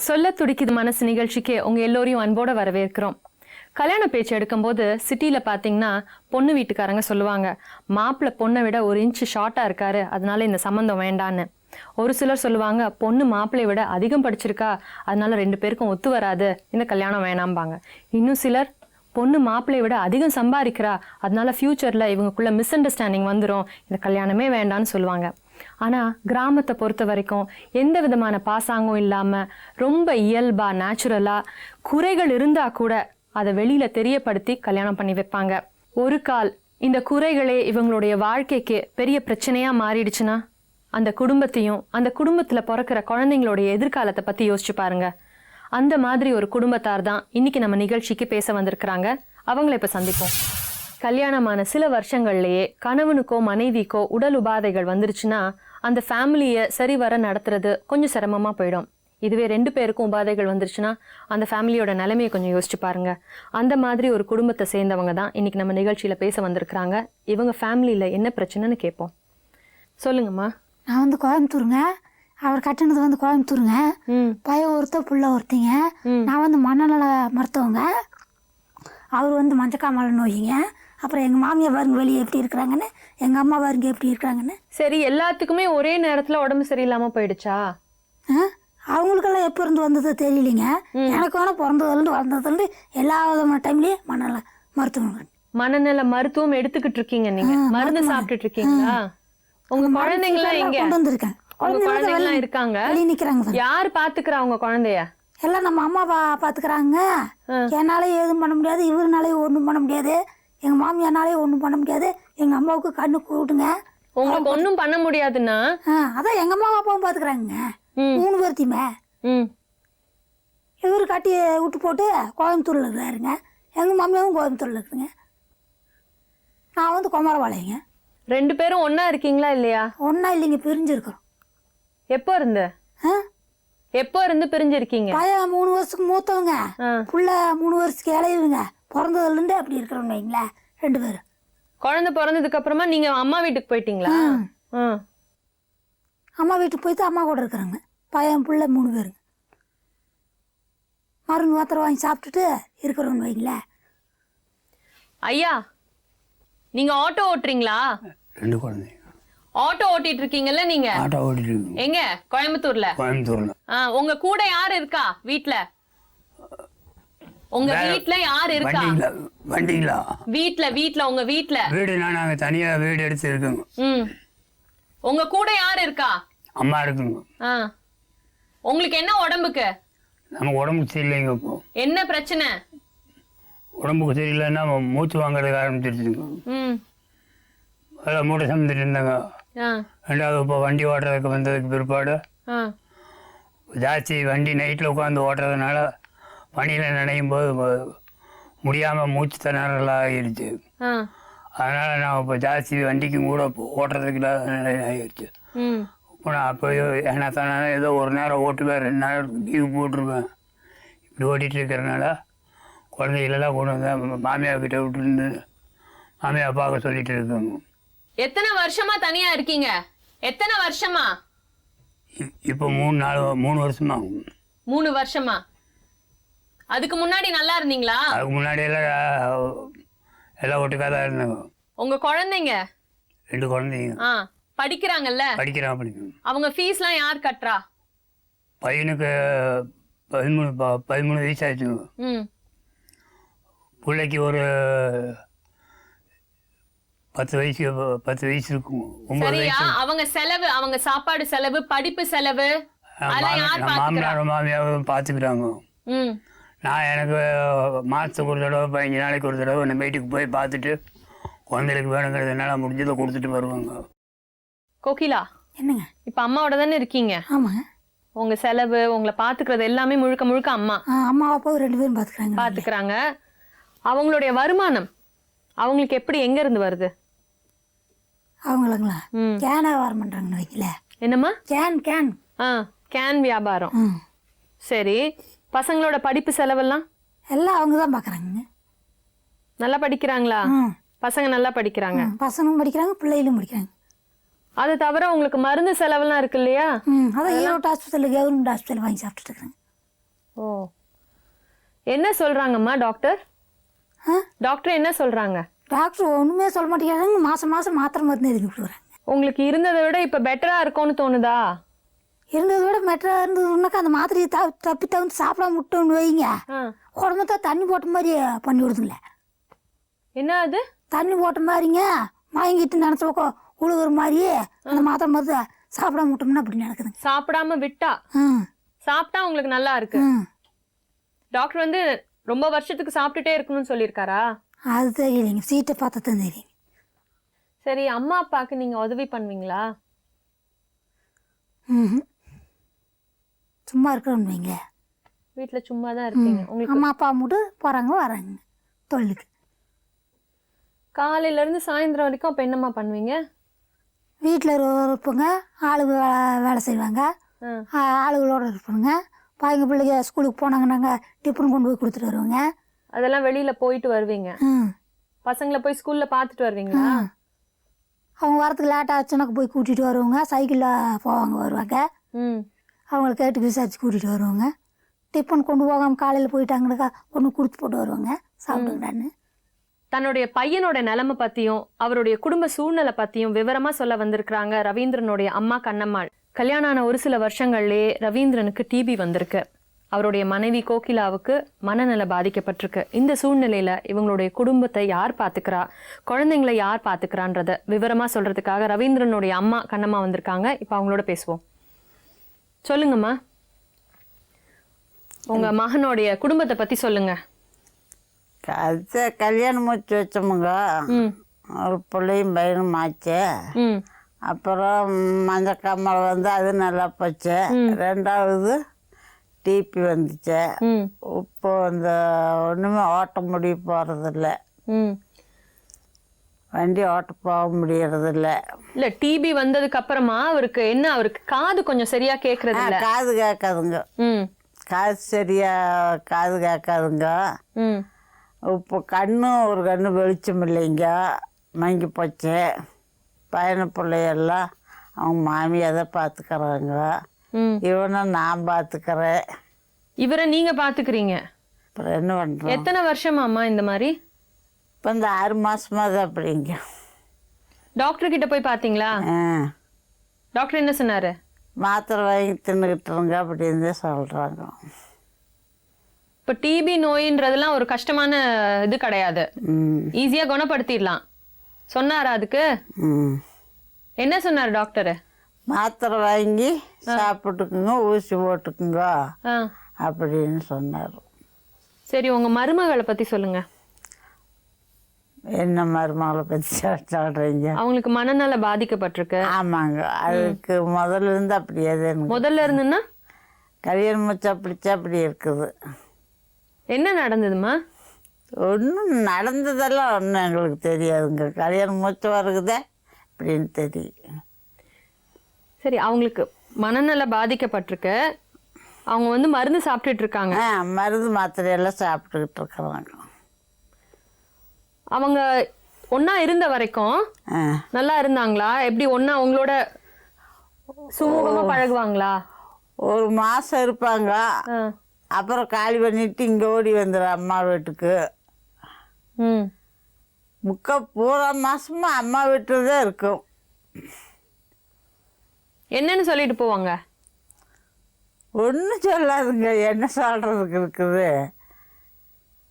சொல்ல துடிக்குது மனசு நிகழ்ச்சிக்கு உங்க எல்லோரையும் அன்போட வரவேற்கிறோம். கல்யாண பேச்சு எடுக்கும்போது சிட்டியில பாத்தீங்கன்னா பொண்ணு வீட்டுக்காரங்க சொல்லுவாங்க, மாப்பிள்ளை பொண்ணை விட 1 இன்ச் ஷார்ட்டா இருக்காரு, அதனால இந்த சம்பந்தம் வேண்டான்னு. ஒரு சிலர் சொல்லுவாங்க, பொண்ணு மாப்பிள்ளைய விட அதிகம் படிச்சிருக்கா, அதனால 2 பேருக்கும் ஒத்து வராது, இந்த கல்யாணம் வேணாம்பாங்க. இன்னும் சிலர், பொண்ணு மாப்பிள்ளைய விட அதிகம் சம்பாதிக்கிறா, அதனால ஃபியூச்சர்ல இவங்களுக்குள்ள மிஸ் அண்டர்ஸ்டாண்டிங் வந்துடும், இந்த கல்யாணமே வேண்டான்னு சொல்லுவாங்க. ஆனா கிராமத்தை பொறுத்த வரைக்கும் எந்த விதமான பாசாங்கும் இல்லாம ரொம்ப இயல்பா நேச்சுரலா குறைகள் இருந்தா கூட அதை வெளியில தெரியப்படுத்தி கல்யாணம் பண்ணி வைப்பாங்க. ஒரு கால் இந்த குறைகளே இவங்களுடைய வாழ்க்கைக்கு பெரிய பிரச்சனையா மாறிடுச்சுன்னா அந்த குடும்பத்தையும் அந்த குடும்பத்துல பிறக்கிற குழந்தைங்களுடைய எதிர்காலத்தை பத்தி யோசிச்சு பாருங்க. அந்த மாதிரி ஒரு குடும்பத்தார் தான் இன்னைக்கு நம்ம நிகழ்ச்சிக்கு பேச வந்திருக்கிறாங்க. அவங்களை இப்ப சந்திப்போம். கல்யாணமான சில வருஷங்கள்லயே கணவனுக்கோ மனைவிக்கோ உடல் உபாதைகள் வந்துருச்சுன்னா அந்த ஃபேமிலியை சரிவர நடத்துறது கொஞ்சம் சிரமமா போயிடும். இதுவே 2 பேருக்கும் உபாதைகள் வந்துருச்சுன்னா அந்த ஃபேமிலியோட நிலைமையை கொஞ்சம் யோசிச்சு பாருங்க. அந்த மாதிரி ஒரு குடும்பத்தை சேர்ந்தவங்க தான் இன்னைக்கு நம்ம நிகழ்ச்சியில பேச வந்திருக்கிறாங்க. இவங்க ஃபேமிலியில என்ன பிரச்சனைன்னு கேட்போம். சொல்லுங்கம்மா. நான் வந்து கோயம்புத்தூருங்க. அவர் கட்டினது கோயம்புத்தூருங்க. பையன் ஒருத்தர் புள்ள ஒருத்திங்க. நான் மனநல மருத்துவங்க. அவர் மஞ்சக்காமலை நோய்ங்க. அப்புறம் எங்கள் மாமியார் பாருங்க வெளியே எப்படி இருக்கிறாங்கன்னு, எங்கள் அம்மா பாருங்க எப்படி இருக்கிறாங்கன்னு. சரி, எல்லாத்துக்குமே ஒரே நேரத்தில் உடம்பு சரியில்லாமல் போயிடுச்சா? அவங்களுக்கெல்லாம் எப்போ இருந்து வந்தது தெரியலிங்க. எனக்கு வேணால் பிறந்ததுலேருந்து வளர்ந்ததுலேருந்து எல்லா விதமான டைம்லேயும் மனநல மருத்துவம் எடுத்துக்கிட்டு இருக்கீங்க. நீங்க மருந்து சாப்பிட்டுட்டு இருக்கீங்களா? உங்க குழந்தைங்களாம் எங்க கொண்டு வந்திருக்கேன்? குழந்தைங்களாம் இருக்காங்க, வெளியே நிற்கிறாங்க. யார் பாத்துக்கிறா உங்க குழந்தைய? எல்லாம் நம்ம அம்மா பாத்துக்கிறாங்க. என்னாலே எதுவும் பண்ண முடியாது, இவருனாலே ஒன்றும் பண்ண முடியாது, எங்கள் மாமியானாலே ஒன்றும் பண்ண முடியாது. எங்கள் அம்மாவுக்கு கண்ணு கூட்டுங்க. உங்களுக்கு ஒன்றும் பண்ண முடியாதுன்னா? அதான் எங்கள் அம்மா அப்பாவும் பார்த்துக்கிறாங்க 3 பேர்த்தையுமே. இவர் கட்டி விட்டு போட்டு கோயம்புத்தூரில் இருக்கிறாருங்க. எங்கள் மாமியாவும் கோயம்புத்தூரில் இருக்குதுங்க. நான் குமாரபாளையங்க. 2 பேரும் ஒன்றா இருக்கீங்களா இல்லையா? ஒன்றா இல்லைங்க, பிரிஞ்சிருக்கிறோம். எப்போ இருந்து பிரிஞ்சிருக்கீங்க? பையன் 3 வருஷத்துக்கு மூத்தவங்க, புள்ள 3 வருஷத்துக்கு இளையவங்க. பிறந்ததுலேருந்து அப்படி இருக்கிறோம் வைங்களேன் 2 பேரும். குழந்தை பிறந்ததுக்கு அப்புறமா நீங்க அம்மா வீட்டுக்கு போயிட்டீங்களா? அம்மா வீட்டுக்கு போயிட்டு அம்மா கூட இருக்கிறாங்க. பையன் புள்ள 3 பேருங்க. மருந்து மாத்திரை வாங்கி சாப்பிட்டுட்டு இருக்கிறோன்னு வைங்களேன். ஐயா, நீங்க ஆட்டோ ஓட்டுறீங்களா? 2 குழந்தைங்க. ஆட்டோ ஓட்டிட்டு இருக்கீங்கல்ல நீங்க? ஆட்டோ ஓட்டிட்டு இருக்கீங்க. எங்க? கோயம்புத்தூர்ல. உங்க கூட யார் இருக்கா வீட்ல? உங்க வீட்ல யார் இருக்கா? வண்டிங்களா? வீட்ல உங்க வீட்ல. வீடு நாங்க தனியா வீடு எடுத்து இருக்கோங்க. உங்க கூட யார் இருக்கா? அம்மா இருக்குங்க. உங்களுக்கு என்ன உடம்புக்கு? நமக்கு உடம்புக்கு சரியில்லைங்க. இப்போ என்ன பிரச்சனை? உடம்புக்கு சரியில்லைன்னா மூச்சு வாங்குறதுக்கு ஆரம்பிச்சிருச்சுங்க. அதில் மூட்டை சமைச்சிட்டு இருந்தாங்க. 2வது இப்போ வண்டி ஓட்டுறதுக்கு வந்ததுக்கு பிற்பாடு ஜாஸ்தி வண்டி நைட்டில் உட்காந்து ஓட்டுறதுனால பனியில் நினையும் போது முடியாமல் மூச்சு திணறலாம் ஆகிடுச்சு. அதனால் நான் இப்போ ஜாஸ்தி வண்டிக்கும் கூட ஓட்டுறதுக்கு இல்லாத நிலை ஆகிடுச்சு. இப்போ நான் அப்போ ஏன்னா தானே ஏதோ ஒரு நேரம் ஓட்டுவேன், 2 நேரம் லீவு போட்டிருப்பேன். இப்படி ஓட்டிகிட்டு இருக்கிறனால குழந்தைகளெல்லாம் கொண்டு வந்து மாமியார் கிட்ட விட்டுருந்து மாமியார் பார்க்க சொல்லிட்டு இருக்காங்க. எத்தனை வருஷமா தனியா இருக்கீங்க? எத்தனை வருஷமா? இப்போ 3 வருஷமா. 3 வருஷமா? அதுக்கு முன்னாடி நல்லா இருந்தீங்களா? அதுக்கு முன்னாடி எல்லாம் ஒட்டுக்காக தான் இருந்தாங்க. உங்க குழந்தைங்க? 2 குழந்தைங்க. படிக்கிறாங்கல்ல? படிக்கிறாங்க. அவங்க ஃபீஸ்லாம் யார் கட்டுறா? பையனுக்கு 13 வயசு ஆயிடுச்சுங்க. பிள்ளைக்கு ஒரு 10 வயசு இருக்கும். அவங்க செலவு, அவங்க சாப்பாடு செலவு, படிப்பு செலவு மாமனார் மாமியாரும் பார்த்துக்கிறாங்க. நான் எனக்கு மாதத்துக்கு ஒரு தடவை 15 நாளைக்கு ஒரு தடவை நம்ம வீட்டுக்கு போய் பார்த்துட்டு குழந்தைகளுக்கு வேணுங்கிறதுனால முடிஞ்சதை கொடுத்துட்டு வருவாங்க. கோகிலா, என்னங்க? இப்போ அம்மாவோட தானே இருக்கீங்க? ஆமாங்க. உங்க செலவு, உங்களை பார்த்துக்கிறது எல்லாமே முழுக்க அம்மா? அம்மா அப்பா 2 பேரும் பார்த்துக்கிறாங்க. அவங்களுடைய வருமானம் அவங்களுக்கு எப்படி, எங்க இருந்து வருது? அவங்களுங்களா கேன் வியாபாரம் பண்றாங்கன்னு வைக்கல. என்னம்மா? கேன் வியாபாரம். சரி, பசங்களோட படிப்பு செலவெல்லாம் எல்லாம் அவங்க தான் பார்க்குறாங்க. நல்லா படிக்கிறாங்களா? பசங்க நல்லா படிக்கிறாங்க? பசங்களும் படிக்கிறாங்க, பிள்ளைகளும் படிக்கிறாங்க. அது தவிர உங்களுக்கு மருந்து செலவெல்லாம் இருக்கு இல்லையா? அதான் ஈரோடு ஹாஸ்பிட்டல், கவர்மெண்ட் ஹாஸ்பிட்டல் வாங்கி சாப்பிட்டுட்டு இருக்கிறேன். ஓ, என்ன சொல்றாங்கம்மா டாக்டர்? டாக்டர் என்ன சொல்றாங்க? டாக்டர் ஒன்றுமே சொல்ல மாட்டேங்கிறாங்க. மாதம் மாதம் மாத்திரை மருந்து எழுதி விட்டுறாங்க. உங்களுக்கு இருந்ததை விட இப்போ பெட்டரா இருக்கும்னு தோணுதா? இருந்ததை விட மெட்ரா இருந்ததுன்னாக்கா அந்த மாத்திரையை தப்பி தவிர்த்து சாப்பிடாம விட்டோன்னு வைங்க, உடம்புத்தான் தண்ணி போட்ட மாதிரி பண்ணி விடுதுங்களே. என்ன அது? தண்ணி போட்ட மாதிரிங்க, மயங்கிட்டு நினச்ச பக்கம் உழுகுற மாதிரியே அந்த மாத்திரை மருந்து சாப்பிடாம விட்டோம்னா அப்படி நடக்குதுங்க. சாப்பிடாம விட்டா? சாப்பிட்டா உங்களுக்கு நல்லா இருக்கு. டாக்டர் வந்து ரொம்ப வருஷத்துக்கு சாப்பிட்டுட்டே இருக்கணும்னு சொல்லியிருக்காரா? அது தெரியலைங்க, சீட்டை பார்த்தா தான் தெரியுங்க. சரி, அம்மா அப்பாவுக்கு நீங்க உதவி பண்ணுவீங்களா? சும்மா இருக்கிறோன்னு வைங்க, வீட்டுல சும்மா தான் இருக்கீங்க. உங்களுக்கு அம்மா அப்பா மட்டும் போகிறாங்க வராங்க தொழிலுக்கு. காலையில இருந்து சாயந்தரம் வரைக்கும் அப்ப என்னம்மா பண்ணுவீங்க? வீட்டில் இருப்போங்க, ஆளுங்க வேலை செய்வாங்க, ஆளுகளோடு இருப்போங்க. பையங்க பிள்ளைங்க ஸ்கூலுக்கு போனாங்க, நாங்கள் டிஃபன் கொண்டு போய் கொடுத்துட்டு வருவோங்க. அதெல்லாம் வெளியில போயிட்டு வருவீங்க? பசங்களை போய் ஸ்கூல்ல பார்த்துட்டு வருவீங்களா? அவங்க வரத்துக்கு லேட் ஆச்சுனாக்க போய் கூட்டிகிட்டு வருவாங்க. சைக்கிளில் போவாங்க வருவாங்க. அவங்கள கேட்டு விசாரித்து கூட்டிகிட்டு வருவாங்க. டிஃபன் கொண்டு போகாமல் காலையில் போயிட்டாங்கனாக்கா ஒன்று கொடுத்து போட்டு வருவாங்க, சாப்பிடுங்கடான்னு. தன்னுடைய பையனோட நிலைமை பத்தியும் அவருடைய குடும்ப சூழ்நிலை பத்தியும் விவரமா சொல்ல வந்திருக்கிறாங்க ரவீந்திரனுடைய அம்மா கண்ணம்மாள். கல்யாணம் ஆன ஒரு சில வருஷங்கள்லயே ரவீந்திரனுக்கு டிபி வந்திருக்கு. அவருடைய மனைவி கோகிலாவுக்கு மனநல பாதிக்கப்பட்டிருக்கு. இந்த சூழ்நிலையில இவங்களுடைய குடும்பத்தை யார் பாத்துக்கிறா, குழந்தைங்களை யார் பாத்துக்கிறான்றத விவரமா சொல்றதுக்காக ரவீந்திரனுடைய அம்மா கண்ணம்மா வந்திருக்காங்க. இப்ப அவங்களோட பேசுவோம். சொல்லுங்கம்மா, உங்க மகனுடைய குடும்பத்தை பத்தி சொல்லுங்க. கல்யாணம் முடிச்சு வச்சோமுங்க, ஒரு பிள்ளையும் பையனும் ஆச்சு. அப்புறம் மஞ்சள் காமால் வந்து அது நல்லா போச்சு. ரெண்டாவது டிபி வந்துச்சு. இப்போ அந்த ஒன்றுமே ஓட்ட முடிய போகிறதில்ல, வண்டி ஓட்ட போக முடியறதில்ல. இல்ல டிபி வந்ததுக்கு அப்புறமா அவருக்கு என்ன, அவருக்கு காது கொஞ்சம் சரியா கேட்கறது இல்ல. காது கேட்காதுங்க, காது சரியா காது கேட்காதுங்க. இப்போ ஒரு கண்ணு வெளிச்சம் இல்லைங்க, மங்கி போச்சு. பையனை பிள்ளையெல்லாம் அவங்க மாமியாக தான் பார்த்துக்கிறாங்க. இவனை நான் பார்த்துக்கிறேன். இவரை நீங்க பாத்துக்கிறீங்க? அப்புறம் என்ன பண்ணுறோம்? எத்தனை வருஷமாம்மா இந்த மாதிரி? இப்போ இந்த 6 மாசமாக தான் அப்படிங்க. டாக்டர் கிட்ட போய் பார்த்தீங்களா? டாக்டர் என்ன சொன்னாரு? மாத்திரை வாங்கி தின்னுக்கிட்டுருங்க அப்படின்னு சொல்கிறாங்க. இப்போ டிபி நோயின்றதெல்லாம் ஒரு கஷ்டமான இது கிடையாது, ஈஸியாக குணப்படுத்திடலாம். சொன்னாரா அதுக்கு? என்ன சொன்னார் டாக்டரு? மாத்திரை வாங்கி சாப்பிட்டுக்குங்க, ஊசி போட்டுக்குங்க அப்படின்னு சொன்னார். சரி, உங்க மருமகளை பத்தி சொல்லுங்க. என்ன மருமகளை பற்றி சொல்கிறீங்க? அவங்களுக்கு மனநல பாதிக்கப்பட்டிருக்கு. ஆமாங்க, அதுக்கு முதல்ல இருந்து அப்படியே தான். முதல்ல இருந்துன்னா கல்யாணம் முடிச்சு அப்படிச்சா அப்படி இருக்குது. என்ன நடந்ததுமா? ஒன்றும் நடந்ததெல்லாம் ஒன்றும் எங்களுக்கு தெரியாதுங்க. கல்யாணம் முடிச்சு வருகுதே அப்படின்னு தெரியும். சரி, அவங்களுக்கு மனநல பாதிக்கப்பட்டிருக்கு, அவங்க வந்து மருந்து சாப்பிட்டுட்டு இருக்காங்க. மருந்து மாத்திரையெல்லாம் சாப்பிட்டுக்கிட்டு இருக்கிறாங்க. அவங்க ஒன்னா இருந்த வரைக்கும் நல்லா இருந்தாங்களா? எப்படி ஒன்னா உங்களோட சுமூகமா பழகுவாங்களா? ஒரு மாதம் இருப்பாங்க, அப்புறம் காலி பண்ணிட்டு இங்கே ஓடி வந்துடும் அம்மா வீட்டுக்கு. பூரா மாசமா அம்மா வீட்டில் தான் இருக்கும். என்னன்னு சொல்லிட்டு போவாங்க? ஒன்றும் சொல்லாதுங்க, என்ன சொல்கிறதுக்கு இருக்குது.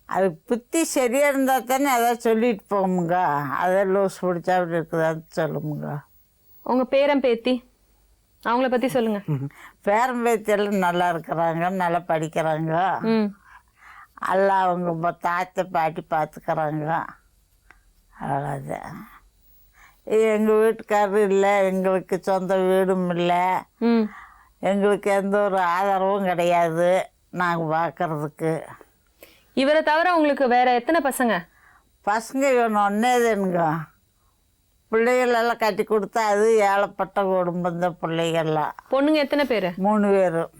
அது புத்தி சரியாக இருந்தால் தானே எதாவது சொல்லிட்டு போகுமுங்க. அதை லூஸ் பிடிச்சா அப்படி இருக்குதான்னு சொல்லுமுங்க. உங்கள் பேரன் பேத்தி அவங்கள பற்றி சொல்லுங்க. பேரன் பேத்தியெல்லாம் நல்லா இருக்கிறாங்க, நல்லா படிக்கிறாங்க. எல்லாம் அவங்க தாத்தை பாட்டி பார்த்துக்கிறாங்க. அவ்வளோதான். எங்கள் வீட்டுக்காரரும் இல்லை, எங்களுக்கு சொந்த வீடும் இல்லை, எங்களுக்கு எந்த ஒரு ஆதரவும் கிடையாது நாங்கள் பார்க்கறதுக்கு. இவரை தவிர உங்களுக்கு வேற எத்தனை பசங்க? பசங்க இவன் ஒன்னே தானுங்க. பிள்ளைகளெல்லாம் கட்டி கொடுத்தா அது ஏழைப்பட்ட குடும்பம் தான். பிள்ளைகள்லாம் பொண்ணுங்க எத்தனை பேர்? 3 பேரும்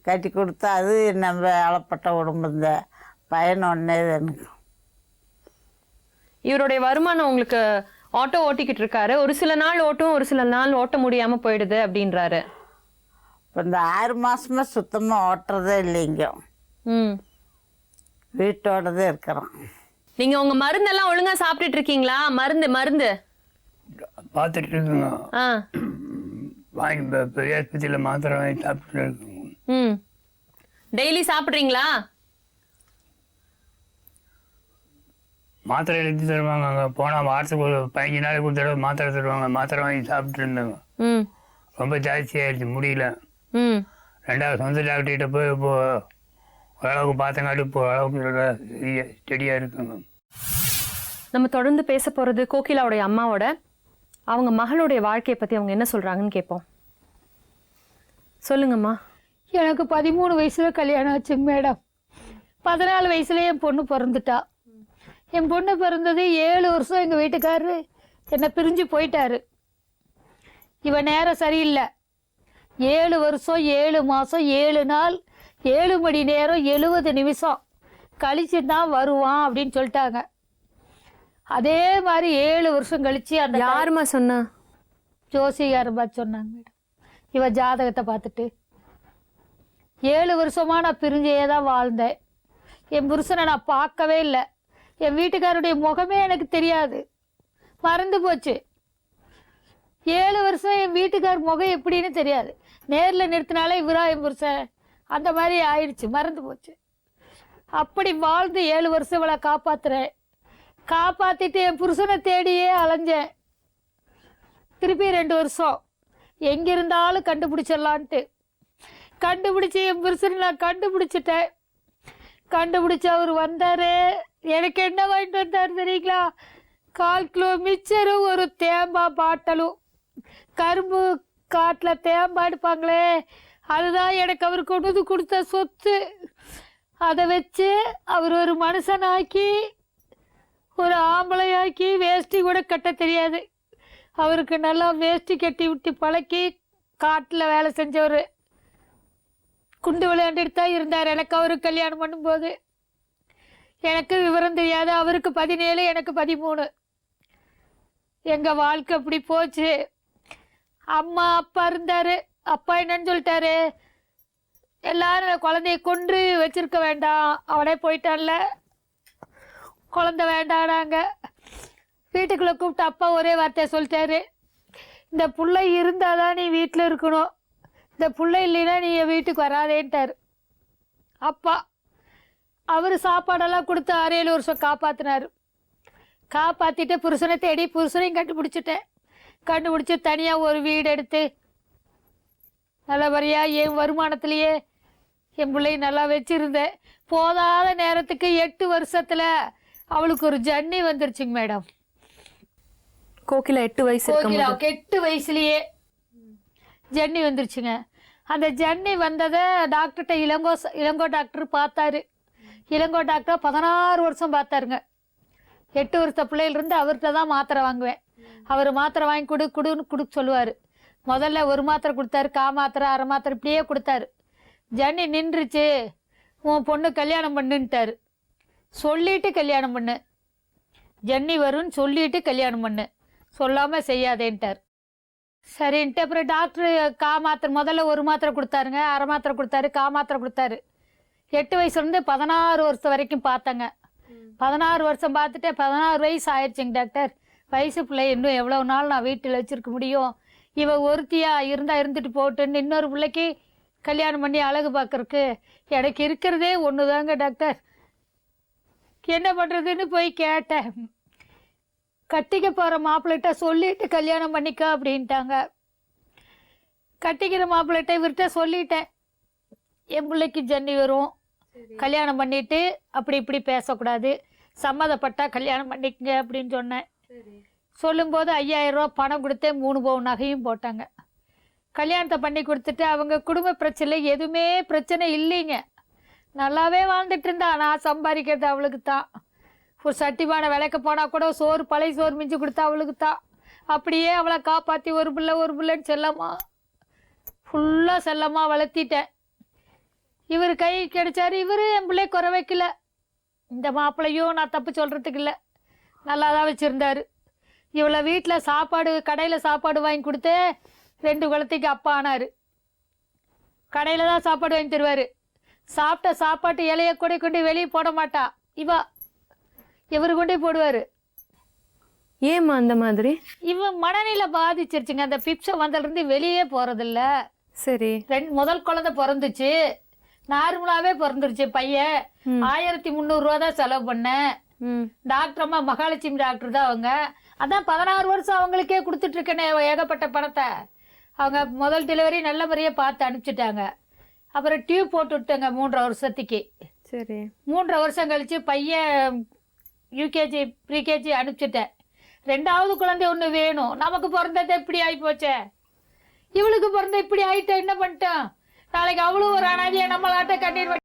கட்டி கொடுத்தா அது நம்ம ஏழைப்பட்ட குடும்பம் தான். பையன் ஒன்னே தானுங்க. இவருடைய வருமானம் உங்களுக்கு ஆட்டோ ஓட்டிக்கிட்டு இருக்காரு, ஒரு சில நாள் ஓட்டும் ஒரு சில நாள் ஓட்ட முடியாம போயிடுது அப்படின்றாரு. இப்போ இந்த 6 மாதமாக சுத்தமாக ஓட்டுறதே இல்லைங்க. ம். வீட்டோடதே இருக்கிறோம். நீங்க உங்க மருந்தெல்லாம் ஒழுங்கா சாப்பிட்டுட்டு இருக்கீங்களா? மருந்து பார்த்துட்டு இருக்குங்க. ஆ. வாங்கி பெரிய ஆஸ்பத்திரியில் மாத்திரை வாங்கி சாப்பிட்டு இருக்குங்க. ம். டெய்லி சாப்பிட்றீங்களா? மாத்திரை எழுதி தருவாங்க. அங்கே போனால் வாரத்துக்கு ஒரு 15 நாளைக்கு ஒரு தடவை மாத்திரை தருவாங்க. மாத்திரை வாங்கி சாப்பிட்டு இருந்தாங்க. ம். ரொம்ப ஜாஸ்தியாகிடுச்சு, முடியல. ம். 2வது சொந்த டாக்டர்கிட்ட போய் இப்போ ஓரளவுக்கு பார்த்தங்காட்டி இப்போ ஓரளவுக்கு ஸ்டெடியாக இருக்குங்க. நம்ம தொடர்ந்து பேச போகிறது கோகிலாவுடைய அம்மாவோட அவங்க மகளுடைய வாழ்க்கையை பற்றி அவங்க என்ன சொல்கிறாங்கன்னு கேட்போம். சொல்லுங்கம்மா. எனக்கு 13 வயசில் கல்யாணம் ஆச்சுங்க மேடம். 14 வயசுலேயே என் பொண்ணு பிறந்துட்டா. என் பொண்ணு பிறந்தது 7 வருஷம் எங்கள் வீட்டுக்காரரு என்னை பிரிஞ்சு போயிட்டாரு. இவன் நேரம் சரியில்லை. 7 வருஷம் 7 மாதம் 7 நாள் 7 மணி நேரம் 70 நிமிஷம் கழிச்சு தான் வருவான் அப்படின்னு சொல்லிட்டாங்க. அதே மாதிரி 7 வருஷம் கழிச்சு அந்த யாருமா சொன்னா? ஜோசிகார பார்த்து சொன்னாங்க மேடம். இவ ஜாதகத்தை பார்த்துட்டு 7 வருஷமாக நான் பிரிஞ்சே தான் வாழ்ந்தேன். என் புருஷனை நான் பார்க்கவே இல்லை. என் வீட்டுக்காரருடைய முகமே எனக்கு தெரியாது, மறந்து போச்சு. 7 வருஷம் என் வீட்டுக்கார் முகம் எப்படின்னு தெரியாது. நேரில் நிறுத்தினாலே இவரா என் புருஷன் அந்த மாதிரி ஆயிடுச்சு, மறந்து போச்சு. அப்படி வாழ்ந்து 7 வருஷம் இவளை காப்பாற்றுறேன். காப்பாற்றிட்டு என் புருஷனை தேடியே அலைஞ்சேன். திருப்பி 2 வருஷம் எங்கே இருந்தாலும் கண்டுபிடிச்சிடலான்ட்டு கண்டுபிடிச்சி என் புருஷனை நான் கண்டுபிடிச்சிட்டேன். கண்டுபிடிச்சி அவர் வந்தார். எனக்கு என்ன வாங்கிட்டு வந்தார் தெரியுங்களா? 1/4 கிலோ மிச்சரும் ஒரு தேங்காய் பாட்டலும். கரும்பு காட்டில் தேங்காய் எடுப்பாங்களே, அதுதான் எனக்கு அவர் கொண்டு வந்து கொடுத்த சொத்து. அதை வச்சு அவர் ஒரு மனுஷனாக்கி ஒரு ஆம்பளையாக்கி வேஷ்டி கூட கட்ட தெரியாது. அவருக்கு நல்லா வேஷ்டி கட்டி விட்டு பழக்கி காட்டில் வேலை செஞ்சவர். குண்டு விளையாண்டுட்டு தான் இருந்தார் எனக்கு அவருக்கு கல்யாணம் பண்ணும்போது. எனக்கு விவரம் தெரியாது. அவருக்கு 17, எனக்கு 13. எங்கள் வாழ்க்கை அப்படி போச்சு. அம்மா அப்பா இருந்தார். அப்பா என்னன்னு சொல்லிட்டாரு, எல்லாரும் குழந்தைய கொன்று வச்சிருக்க வேண்டாம், அவனே போயிட்டான்ல, குழந்தை வேண்டானாங்க. வீட்டுக்குள்ளே கூப்பிட்டு அப்பா ஒரே வார்த்தையை சொல்லிட்டாரு, இந்த பிள்ளை இருந்தால் தான் நீ வீட்டில் இருக்கணும், இந்த பிள்ளை இல்லைன்னா நீ என் வீட்டுக்கு வராதேன்ட்டார் அப்பா. அவர் சாப்பாடெல்லாம் கொடுத்து 6-7 வருஷம் காப்பாற்றினார். காப்பாற்றிட்டு புருஷனை தேடி புருஷனையும் கண்டுபிடிச்சிட்டேன். கண்டுபிடிச்சி தனியாக ஒரு வீடு எடுத்து நல்லபடியாக என் வருமானத்துலேயே என் பிள்ளையை நல்லா வச்சுருந்தேன். போதாத நேரத்துக்கு 8 வருஷத்தில் அவளுக்கு ஒரு ஜன்னி வந்துருச்சுங்க மேடம். கோகிலா 8 வயசு கோகிலாவுக்கு 8 வயசுலேயே ஜன்னி வந்துருச்சுங்க. அந்த ஜன்னி வந்ததை டாக்டர்கிட்ட இளங்கோ டாக்டர் பார்த்தாரு. இளங்கோ டாக்டர் 16 வருஷம் பார்த்தாருங்க. 8 வருஷ பிள்ளையிலிருந்து அவர்கிட்ட தான் மாத்திரை வாங்குவேன். அவர் மாத்திரை வாங்கி கொடுக்க சொல்லுவார். முதல்ல ஒரு மாத்திரை கொடுத்தாரு, மாத்திரை, அரை மாத்திரை இப்படியே கொடுத்தாரு. ஜன்னி நின்றுச்சு, உன் பொண்ணு கல்யாணம் பண்ணுன்ட்டார். சொல்லிட்டு கல்யாணம் பண்ணு, ஜன்னி வரும்னு சொல்லிட்டு கல்யாணம் பண்ணு, சொல்லாமல் செய்யாதேன்ட்டார். சரின்ட்டு அப்புறம் டாக்டர் மாத்திரை முதல்ல ஒரு மாத்திரை கொடுத்தாருங்க, அரை மாத்திரை கொடுத்தாரு, மாத்திரை கொடுத்தாரு. 8 வயசுலேருந்து 16 வருஷம் வரைக்கும் பார்த்தேங்க. 16 வருஷம் பார்த்துட்டு 16 வயசு ஆயிடுச்சுங்க டாக்டர். வயசு பிள்ளை இன்னும் எவ்வளோ நாள் நான் வீட்டில் வச்சுருக்க முடியும், இவ ஒருத்தியாக இருந்தால் இருந்துட்டு போட்டுன்னு இன்னொரு பிள்ளைக்கு கல்யாணம் பண்ணி அழகு பார்க்குறக்கு எனக்கு இருக்கிறதே ஒன்று தாங்க டாக்டர், என்ன பண்ணுறதுன்னு போய் கேட்டேன். கட்டிக்க போகிற மாப்பிள்ளைகிட்ட சொல்லிட்டு கல்யாணம் பண்ணிக்க அப்படின்ட்டாங்க. கட்டிக்கிற மாப்பிள்ளைகிட்ட இவர்கிட்ட சொல்லிட்டேன், என் பிள்ளைக்கு ஜன்னி வரும், கல்யாணம் பண்ணிட்டு அப்படி இப்படி பேசக்கூடாது, சம்மதப்பட்டா கல்யாணம் பண்ணிக்கங்க அப்படின்னு சொன்னேன். சொல்லும்போது 5000 ரூபா பணம் கொடுத்தே 3 பவுன் நகையும் போட்டாங்க. கல்யாணத்தை பண்ணி கொடுத்துட்டு அவங்க குடும்ப பிரச்சனை எதுவுமே பிரச்சனை இல்லைங்க, நல்லாவே வாழ்ந்துட்டு இருந்தா. நான் சம்பாதிக்கிறது அவளுக்கு தான். ஒரு சட்டிமான விலைக்கு போனால் கூட சோறு பழைய சோறு மிஞ்சி கொடுத்தா அவளுக்கு தான். அப்படியே அவளை காப்பாற்றி ஒரு பிள்ளைன்னு செல்லம்மா ஃபுல்லாக செல்லமாக வளர்த்திட்டேன். இவர் கை கிடைச்சாரு, இவர் என் பிள்ளை குறை வைக்கல. இந்த மாப்பிள்ளையும் நான் தப்பு சொல்கிறதுக்கு இல்லை, நல்லா தான் வச்சுருந்தாரு. இவளை வீட்டில் சாப்பாடு, கடையில் சாப்பாடு வாங்கி கொடுத்து 2 குழந்தைக்கு அப்பா ஆனார். கடையில் தான் சாப்பாடு வாங்கி தருவார். சாப்பிட்ட சாப்பாட்டு இலையை கூட கொண்டு வெளியே போட மாட்டா இவர் கொண்டே போடுவார். ஏம்மா அந்த மாதிரி? இவன் மனநிலை பாதிச்சிருச்சுங்க. அந்த பிப்ஸை வந்ததுலேருந்து வெளியே போகிறதில்ல. சரி. முதல் குழந்தை பிறந்துச்சு, நார்மலாகவே பிறந்துருச்சு பையன். 1300 ரூபா தான் செலவு பண்ணேன். டாக்டர் அம்மா மகாலட்சுமி டாக்டர் தான் அவங்க. அதான் 16 வருஷம் அவங்களுக்கே கொடுத்துட்ருக்கேனே ஏகப்பட்ட பணத்தை. அவங்க முதல் டெலிவரி நல்ல முறையாக பார்த்து அனுப்பிச்சிட்டாங்க. அப்புறம் டியூப் போட்டு விட்டேங்க 3.5 வருஷத்துக்கு. சரி. 3.5 வருஷம் கழித்து பையன் யூகேஜி ப்ரீகேஜி அனுப்பிச்சிட்டேன். 2வது குழந்தை ஒன்று வேணும். நமக்கு பிறந்தது இப்படி ஆகி போச்சே, இவளுக்கு பிறந்த இப்படி ஆகிட்டேன், என்ன பண்ணிட்டோம்? நாளைக்கு அவ்வளோ ஒரு அனாதியை நம்மளாட்ட கண்ணீர்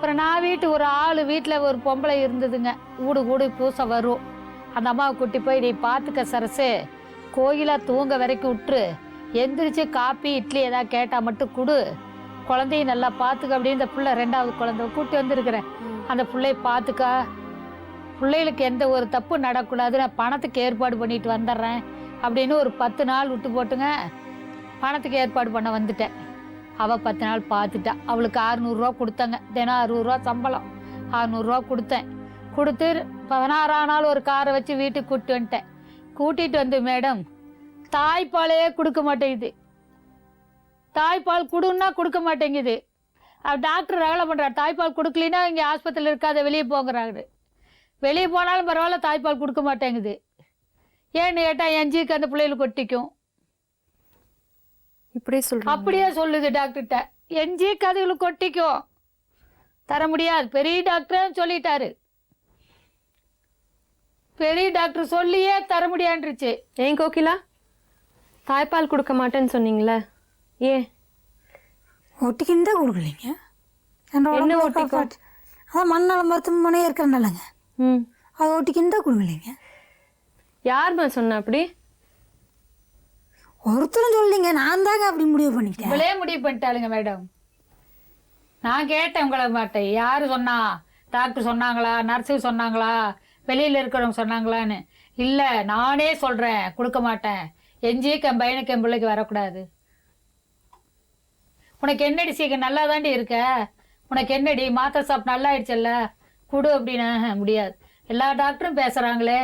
அப்புறம் நான் ஒரு ஆள் வீட்டில் ஒரு பொம்பளை இருந்ததுங்க, ஊடு கூடு பூசை வரும். அந்த அம்மாவை கூட்டி போய் நீ பார்த்துக்க சரசு, கோயிலாக தூங்க வரைக்கும் விட்டுரு, எந்திரிச்சு காப்பி இட்லி ஏதாவது கேட்டால் மட்டும் கொடு, குழந்தைய நல்லா பார்த்துக்க அப்படின்னு இந்த பிள்ளை 2வது குழந்தை கூட்டி வந்திருக்கிறேன். அந்த பிள்ளைய பார்த்துக்க, பிள்ளைகளுக்கு எந்த ஒரு தப்பு நடக்கூடாது, நான் பணத்துக்கு ஏற்பாடு பண்ணிட்டு வந்துடுறேன் அப்படின்னு ஒரு 10 நாள் விட்டு போட்டுங்க பணத்துக்கு ஏற்பாடு பண்ண வந்துட்டேன். அவள் 10 நாள் பார்த்துட்டா. அவளுக்கு 600 ரூபா கொடுத்தாங்க, தினம் 60 ரூபா சம்பளம். 600 ரூபா கொடுத்தேன். கொடுத்து 16ஆம் நாள் ஒரு காரை வச்சு வீட்டுக்கு கூப்பிட்டு வந்துட்டேன். கூட்டிகிட்டு வந்து மேடம் தாய்ப்பாலே கொடுக்க மாட்டேங்குது, தாய்ப்பால் கொடுன்னா கொடுக்க மாட்டேங்குது. டாக்டர் ரகலை பண்ணுறாரு, தாய்ப்பால் கொடுக்கலின்னா இங்கே ஆஸ்பத்திரியில் இருக்காத வெளியே போங்கிறாரு. வெளியே போனாலும் பரவாயில்ல, தாய்ப்பால் கொடுக்க மாட்டேங்குது. ஏன்னு கேட்டால் எஞ்சிக்கு அந்த பிள்ளைகளுக்கு கொட்டிக்கும். இப்படியே சொல்றேன். அப்படியே சொல்லுது டாக்டர்கிட்ட, எஞ்சிக்கு அதுகளுக்கு கொட்டிக்கும், தர முடியாது. பெரிய டாக்டர் சொல்லிட்டாரு, பெரிய டாக்டர் சொல்லியே தர முடியான்றுச்சு. ஏன் கோகிலா, தாய்ப்பால் கொடுக்க மாட்டேன்னு சொன்னீங்களே, ஏன்? ஒட்டிக்கின்னு தான் கொடுக்கலைங்க. என்ன ஒட்டிக்கும்? அதான் மண்ணால மருத்துவமனை இருக்கிறனாலங்க, ம், அது ஒட்டிக்கின்னு தான் கொடுக்கலைங்க. யாரும்மா சொன்ன அப்படி? ஒருத்தரும் சொல்லிங்க, நான் தாங்க அப்படி முடிவு பண்ணிட்டேன். இவளே முடிவு பண்ணிட்டாளுங்க மேடம். நான் கேட்டேன் உங்களை மாட்டேன், யாரு சொன்னா, டாக்டர் சொன்னாங்களா, நர்ஸு சொன்னாங்களா, வெளியில் இருக்கிறவங்க சொன்னாங்களான்னு. இல்லை நானே சொல்கிறேன், கொடுக்க மாட்டேன், எஞ்சிக்கு என் பையனுக்கு என் பிள்ளைக்கு வரக்கூடாது. உனக்கு என்னடி சீக்கிரம் நல்லா தாண்டி இருக்க, உனக்கு என்னடி மாத்திரை சாப்பிட்டு நல்லா ஆயிடுச்சல்ல, கொடு அப்படின்னு. முடியாது, எல்லா டாக்டரும் பேசுகிறாங்களே,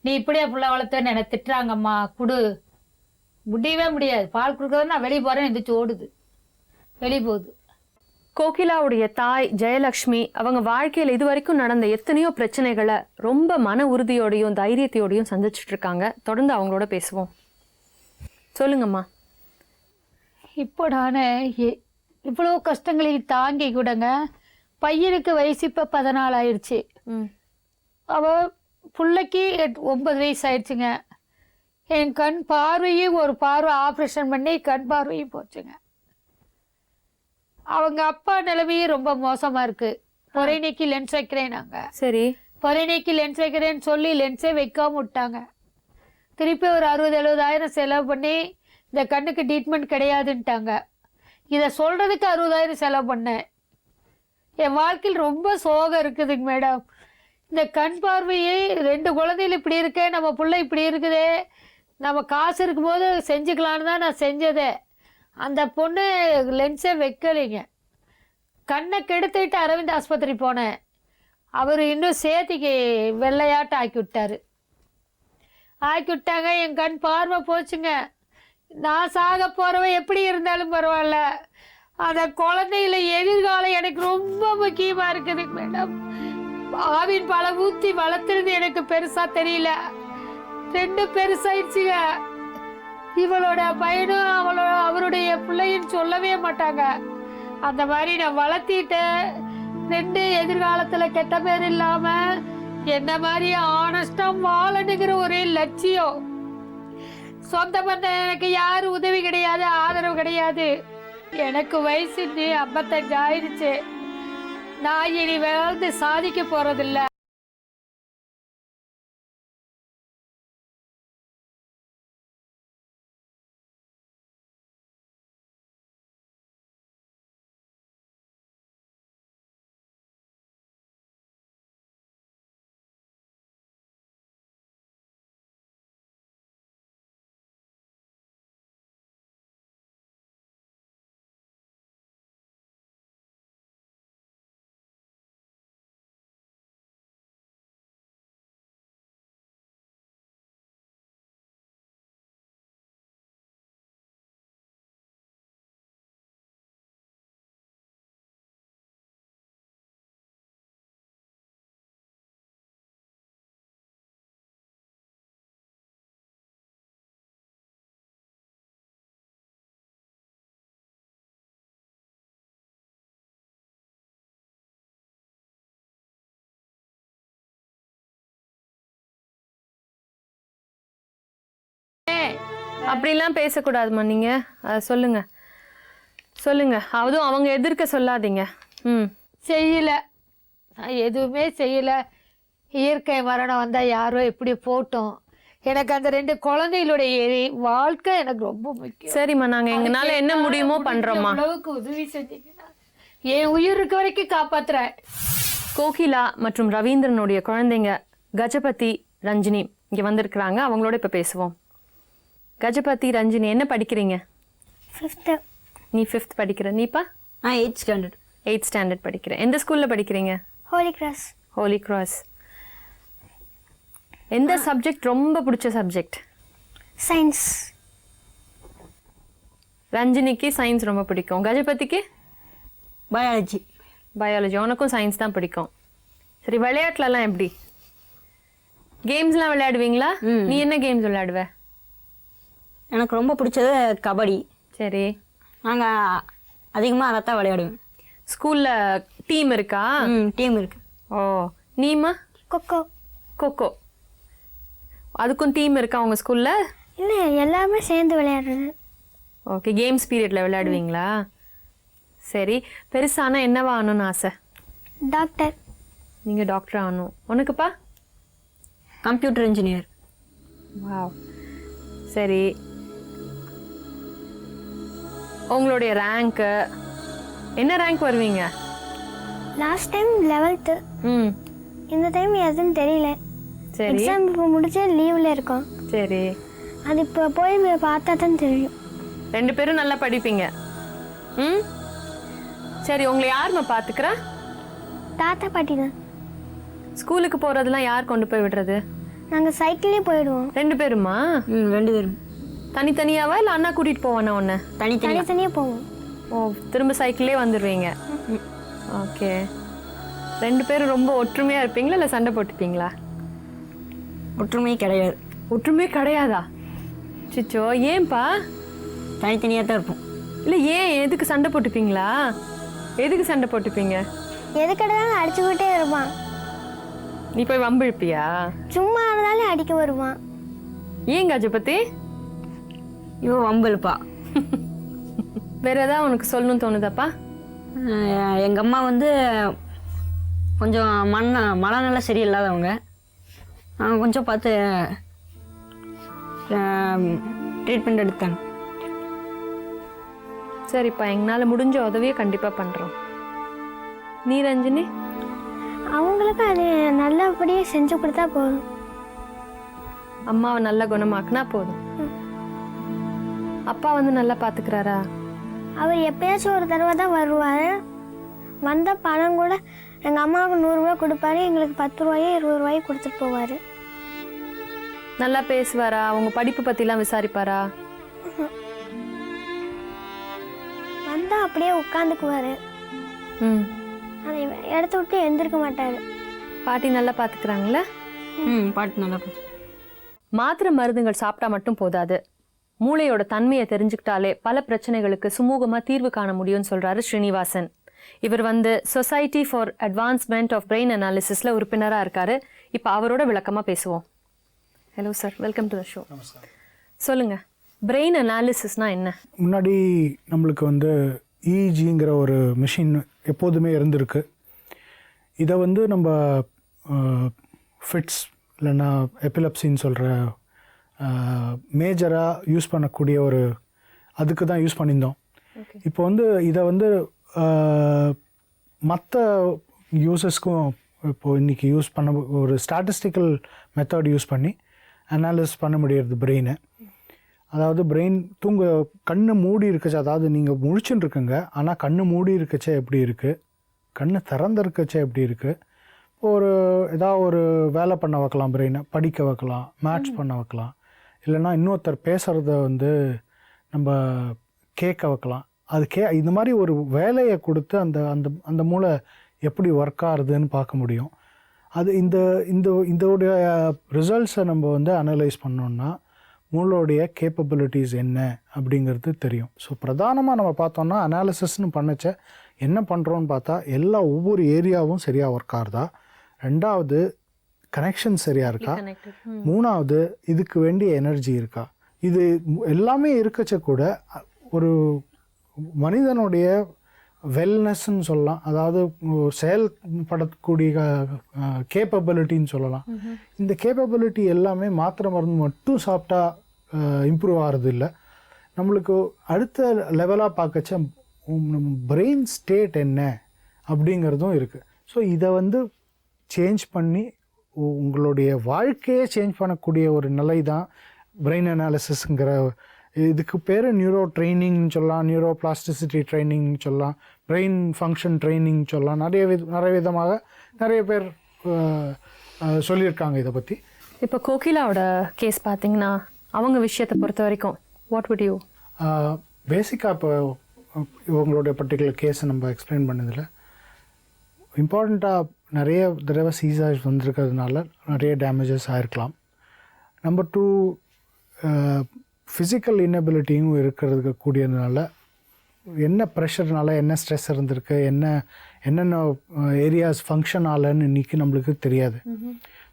நீ இப்படியே புள்ள வளர்த்துன்னு என்னை திட்டுறாங்கம்மா, கொடு. முடியவே முடியாது. பால் கொடுக்குறது நான் வெளியே போகிறேன்னு எந்திரிச்சு ஓடுது, வெளியே போகுது. கோகிலாவுடைய தாய் ஜெயலக்ஷ்மி அவங்க வாழ்க்கையில் இது வரைக்கும் நடந்த எத்தனையோ பிரச்சனைகளை ரொம்ப மன உறுதியோடையும் தைரியத்தையோடையும் சந்திச்சுட்டு இருக்காங்க. தொடர்ந்து அவங்களோட பேசுவோம். சொல்லுங்கம்மா. இப்போ நான் இவ்வளோ கஷ்டங்களை தாங்கி கூடங்க, பையனுக்கு வயசு இப்போ 14 ஆயிடுச்சு. அவள் பிள்ளைக்கு 9 வயசு ஆயிடுச்சுங்க. என் கண் பார்வையும் ஒரு பார்வை ஆப்ரேஷன் பண்ணி கண் பார்வையும் போச்சுங்க. அவங்க அப்பா நிலைமையும் ரொம்ப மோசமாக இருக்குது. பொறை நீக்கி லென்ஸ் வைக்கிறேன் நாங்கள். சரி. பொறை நீக்கி லென்ஸ் வைக்கிறேன்னு சொல்லி லென்ஸே வைக்காம விட்டாங்க. திருப்பி ஒரு 60,000-70,000 செலவு பண்ணி இந்த கண்ணுக்கு ட்ரீட்மெண்ட் கிடையாதுன்ட்டாங்க. இதை சொல்கிறதுக்கு 60,000 செலவு பண்ணேன். என் வாழ்க்கையில் ரொம்ப சோகம் இருக்குதுங்க மேடம். இந்த கண் பார்வையே 2 குழந்தைகள் இப்படி இருக்கே, நம்ம பிள்ளை இப்படி இருக்குதே, நம்ம காசு இருக்கும்போது செஞ்சுக்கலான்னு தான் நான் செஞ்சதே. அந்த பொண்ணு லென்ஸே வைக்கலைங்க. கண்ணை கெடுத்துட்டு அரவிந்த் ஆஸ்பத்திரி போனேன். அவர் இன்னும் சேர்த்திக்கு வெள்ளையாட்ட ஆக்கி விட்டாங்க. என் கண் பார்வை போச்சுங்க. நான் சாக போகிறவ எப்படி இருந்தாலும் பரவாயில்ல, அந்த குழந்தையில எதிர்காலம் எனக்கு ரொம்ப முக்கியமாக இருக்குது மேடம். ஆவின் பல ஊற்றி வளர்த்துறது எனக்கு பெருசாக தெரியல, 2 பெருசாயிடுச்சுங்க. இவளோட பையனும் அவருடைய பிள்ளைன்னு சொல்லவே மாட்டாங்க. அந்த மாதிரி நான் வளர்த்திட்டேன். 2 எதிர்காலத்தில் கெட்ட பேர் இல்லாமல் என்ன மாதிரி ஆனஸ்டாக வாழணுங்கிற ஒரே லட்சியம். சொந்த பந்தம் எனக்கு யாரும் உதவி கிடையாது, ஆதரவு கிடையாது. எனக்கு வயசு 55 ஆயிடுச்சு. நான் இனி வளர்ந்து சாதிக்க போறதில்ல. அப்படிலாம் பேசக்கூடாதுமா. நீங்கள் சொல்லுங்க. அதுவும் அவங்க எதிர்க்க சொல்லாதீங்க. செய்யல, நான் எதுவுமே செய்யல. இயற்கை மரணம் வந்தால் யாரோ எப்படி போட்டோம், எனக்கு அந்த 2 குழந்தைகளுடைய வாழ்க்கை எனக்கு ரொம்ப முக்கியம். சரிம்மா, நாங்க எங்கனால என்ன முடியுமோ பண்றோம்மா. அளவுக்கு உதவி செஞ்சீங்கன்னா என் உயிர் இருக்க வரைக்கும் காப்பாத்துறேன். கோகிலா மற்றும் ரவீந்திரனுடைய குழந்தைங்க கஜபதி, ரஞ்சினி இங்க வந்திருக்கிறாங்க. அவங்களோட இப்ப பேசுவோம். கஜபதி, ரஞ்சினி என்ன படிக்கிறீங்க? 5th. நீ 5th படிக்கிற. நீப்பா? நான் 8th ஸ்டாண்டர்ட். 8th ஸ்டாண்டர்ட் படிக்கிறேன். எந்த ஸ்கூல்ல படிக்கிறீங்க? ஹோலி கிராஸ். ஹோலி கிராஸ். எந்த சப்ஜெக்ட் ரொம்ப பிடிச்ச சப்ஜெக்ட்? சயின்ஸ். ரஞ்சினிக்கு சயின்ஸ் ரொம்ப பிடிக்கும். கஜபதிக்கு பயாலஜி. பயாலஜி. உனக்கும் சயின்ஸ் தான் பிடிக்கும். சரி, விளையாட்டுலலாம் எப்படி? கேம்ஸ்லாம் விளையாடுவீங்களா? நீ என்ன கேம்ஸ் விளையாடுவ? எனக்கு ரொம்ப பிடிச்சது கபடி. சரி. நாங்கள் அதிகமாக அதை தான் விளையாடுவேன். ஸ்கூல்ல டீம் இருக்கா? டீம் இருக்கு. ஓ, நீமா? கொக்கோ. கொக்கோ. அதுக்கும் டீம் இருக்கா உங்க ஸ்கூல்ல? இல்லை, எல்லாமே சேர்ந்து விளையாடுறது. ஓகே, கேம்ஸ் பீரியட்ல விளையாடுவீங்களா? சரி, பெருசானா என்னவா ஆகணும்னு ஆசை? டாக்டர். நீங்க டாக்டர் ஆகணும். உனக்குப்பா? Computer engineer. வாவ். சரி, உங்களுடைய ரேங்க்கு என்ன ரேங்க் வருவீங்க? Last time 11th. ம், இந்த டைம் எதுன்னு தெரியல. சரி எக்ஸாம் இப்போ முடிச்சு லீவில் இருக்கோம். சரி. அது இப்போ போய் பார்த்தா தான் தெரியும். 2 பேரும் நல்லா படிப்பீங்க. ம், சரி. உங்களை யாரும்மா பார்த்துக்கிறா? தாத்தா பாட்டி தான். ஸ்கூலுக்கு போகிறதெல்லாம் யார் கொண்டு போய் விடுறது? நாங்கள் சைக்கிள்லேயே போயிடுவோம். 2 பேருமா? 2 பேரும். தனித்தனியாவா இல்லை அண்ணா கூட்டிகிட்டு போவானா உன்னை? தனித்தனியாக போவோம். ஓ, திரும்ப சைக்கிளே வந்துடுவீங்க. ஓகே. 2 பேரும் ரொம்ப ஒற்றுமையாக இருப்பீங்களா இல்லை சண்டை போட்டுப்பீங்களா? ஒற்றுமை கிடையாது. ஒற்றுமையே கிடையாதா? சிச்சோ, ஏன்பா? தனித்தனியாக தான் இருப்போம். இல்லை, ஏன்? எதுக்கு சண்டை போட்டுப்பீங்களா? எதுக்கு சண்டை போட்டுப்பீங்க? எதுக்கெடுத்தாலும் அடிச்சுக்கிட்டே இருப்பான். நீ போய் வம்பிழுப்பியா? சும்மா இருந்தாலும் அடிக்க வருவான். ஏன் கஜபதி? இவ வம்பெழுப்பா. வேற ஏதாவது உனக்கு சொல்லணும்னு தோணுதாப்பா? எங்கள் அம்மா வந்து கொஞ்சம் மனநல சரியில்லாதவங்க. அவங்க கொஞ்சம் பார்த்து ட்ரீட்மெண்ட் எடுத்தாங்க. சரிப்பா, எங்களால் முடிஞ்ச உதவியை கண்டிப்பாக பண்ணுறோம். நீ ரஞ்சினி? அவங்களுக்கு அது நல்லபடியாக செஞ்சு கொடுத்தா போதும். அம்மாவை நல்லா குணமாக்குனா போதும். அப்பா வந்து நல்லா பார்த்துக்கிறாரா? அவர் எப்பயாச்சும் ஒரு தடவை தான் வருவார். வந்த பணம் கூட எங்கள் அம்மாவுக்கு 100 ரூபா கொடுப்பாரு, எங்களுக்கு 10 ரூபாயோ 20 ரூபாயோ கொடுத்துட்டு போவார். நல்லா பேசுவாரா? அவங்க படிப்பு பற்றிலாம் விசாரிப்பாரா? வந்தால் அப்படியே உட்காந்துக்குவார். ம். அதை இடத்த விட்டு எழுந்திருக்க மாட்டார். பாட்டி நல்லா பார்த்துக்கிறாங்களா? பாட்டு நல்லா போச்சு. மாத்திரை மருந்துகள் சாப்பிட்டா மட்டும் போதாது. மூளையோட தன்மையை தெரிஞ்சுக்கிட்டாலே பல பிரச்சனைகளுக்கு சுமூகமாக தீர்வு காண முடியும்னு சொல்கிறாரு ஸ்ரீனிவாசன். இவர் வந்து society for advancement of brain அனாலிசிஸில் உறுப்பினராக இருக்காரு. இப்போ அவரோட விளக்கமாக பேசுவோம். Hello sir, welcome to the show. சொல்லுங்கள், பிரெயின் அனாலிசிஸ்னால் என்ன? முன்னாடி நம்மளுக்கு வந்து இஜிங்கிற ஒரு மிஷின் எப்போதுமே இருந்திருக்கு. இதை வந்து நம்ம ஃபிட்ஸ் இல்லைன்னா எபிலப்சின்னு சொல்கிற மேஜராக யூஸ் பண்ணக்கூடிய ஒரு அதுக்கு தான் யூஸ் பண்ணியிருந்தோம். இப்போ வந்து இதை வந்து மற்ற யூசஸ்க்கும் இப்போது இன்றைக்கி யூஸ் பண்ண ஒரு ஸ்டாட்டிஸ்டிக்கல் மெத்தட் யூஸ் பண்ணி அனாலிஸ் பண்ண முடியறது பிரெயினை. அதாவது பிரெயின் கண்ணு மூடி இருக்கச்சே, அதாவது நீங்கள் முழிச்சுன்னு இருக்குங்க, ஆனால் கண்ணு மூடி இருக்கச்சே எப்படி இருக்குது, கண்ணு திறந்துருக்கச்சே எப்படி இருக்குது. ஏதாவது ஒரு வேலை பண்ண வைக்கலாம், பிரெயினை படிக்க வைக்கலாம், மேட்ச் பண்ண வைக்கலாம், இல்லைன்னா இன்னொருத்தர் பேசுகிறத வந்து நம்ம கேட்க வைக்கலாம். இந்த மாதிரி ஒரு வேலையை கொடுத்து அந்த அந்த அந்த மூளை எப்படி ஒர்க் ஆகுதுன்னு பார்க்க முடியும். அது இதோடைய ரிசல்ட்ஸை நம்ம வந்து அனலைஸ் பண்ணோன்னா மூளோடைய கேப்பபிலிட்டிஸ் என்ன அப்படிங்கிறது தெரியும். ஸோ பிரதானமாக நம்ம பார்த்தோன்னா அனாலிசிஸ்னு பண்ணச்ச என்ன பண்ணுறோன்னு பார்த்தா ஒவ்வொரு ஏரியாவும் சரியாக ஒர்க் ஆகுதா, 2வது கனெக்ஷன் சரியாக இருக்கா, 3வது இதுக்கு வேண்டிய எனர்ஜி இருக்கா. இது எல்லாமே இருக்கச்ச கூட ஒரு மனிதனுடைய வெல்னஸ்ன்னு சொல்லலாம், அதாவது செயல்படக்கூடிய கேப்பபிலிட்டின்னு சொல்லலாம். இந்த கேப்பபிலிட்டி எல்லாமே மாத்திரை மருந்து மட்டும் சாப்பிட்டா இம்ப்ரூவ் ஆகிறது இல்லை. நம்மளுக்கு அடுத்த லெவலாக பார்க்கச்ச நம்ம பிரெயின் ஸ்டேட் என்ன அப்படிங்கிறதும் இருக்குது. ஸோ இதை வந்து சேஞ்ச் பண்ணி உங்களுடைய வாழ்க்கையே சேஞ்ச் பண்ணக்கூடிய ஒரு நிலை தான் பிரெயின் அனாலிசிஸ்ங்கிற. இதுக்கு பேர் நியூரோ ட்ரைனிங்னு சொல்லலாம், நியூரோ பிளாஸ்டிசிட்டி ட்ரைனிங்னு சொல்லலாம், பிரெயின் ஃபங்க்ஷன் ட்ரைனிங் சொல்லலாம். நிறைய விதமாக நிறைய பேர் சொல்லியிருக்காங்க இதை பற்றி. இப்போ கோகிலாவோட கேஸ் பார்த்தீங்கன்னா அவங்க விஷயத்தை பொறுத்த வரைக்கும் வாட் வுட் யூ? பேசிக்காக இப்போ இவங்களுடைய பர்டிகுலர் கேஸை நம்ம எக்ஸ்பிளைன் பண்ணதில் இம்பார்ட்டண்ட்டாக நிறைய தடவை சீசார்ஸ் வந்திருக்கிறதுனால நிறைய டேமேஜஸ் ஆகிருக்கலாம். நம்பர் 2, ஃபிசிக்கல் இன்னபிலிட்டியும் இருக்கிறதுக்கு கூடியதுனால என்ன ப்ரெஷர்னால என்ன ஸ்ட்ரெஸ் இருந்திருக்கு, என்னென்ன ஏரியாஸ் ஃபங்க்ஷன் ஆகலன்னு இன்றைக்கி நம்மளுக்கு தெரியாது.